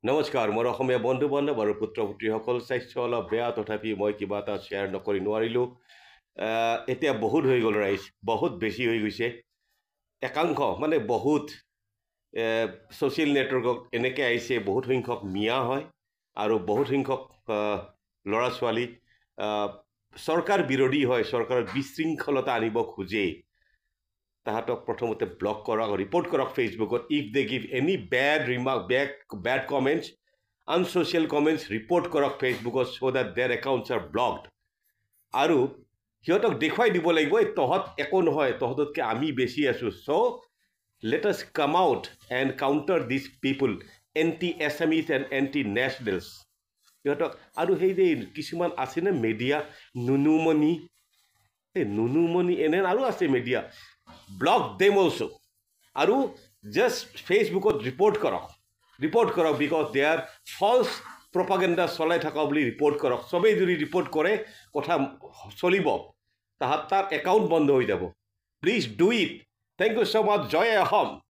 নমস্কাৰ মোৰ অসমীয়া বন্ধু বান্ধৱ আৰু পুত্ৰ পুত্ৰীসকল স্বাস্থ্য অলপ বেয়া তথাপি মই কিবা এটা শ্বেয়াৰ নকৰি নোৱাৰিলোঁ এতিয়া বহুত হৈ গ'ল ৰাইজ বহুত বেছি হৈ গৈছে একাংশ মানে বহুত ছ'চিয়েল নেটৱৰ্কক এনেকৈ আহিছে বহুত সংখ্যক মিয়া হয় আৰু বহুত সংখ্যক ল'ৰা ছোৱালী চৰকাৰ বিৰোধী হয় চৰকাৰৰ বিশৃংখলতা আনিব খোজে তাহাঁতক প্ৰথমতে ব্লক কৰক ৰিপৰ্ট কৰক ফেচবুকত if they give any bad remark bad comments unsocial comments report কৰক ফেচবুকত so' that their accounts are blocked আৰু সিহঁতক দেখুৱাই দিব লাগিব এই তহঁত একো নহয় তহঁততকৈ আমি বেছি আছোঁ চ' let us come out and counter this people anti Assamese and anti nationals সিহঁতক আৰু সেই যে কিছুমান আছেনে মেডিয়া নুনুমণি এই নুনুমণি এনে আৰু আছে মেডিয়া ব্লক দেম অলছ' আৰু জাষ্ট ফেচবুকত ৰিপৰ্ট কৰক because they R falls propaganda চলাই থকা বুলি ৰিপৰ্ট কৰক চবেই যদি ৰিপৰ্ট কৰে কথা চলিব তাৰ একাউণ্ট বন্ধ হৈ যাব please do it thank you so' much জয় অসম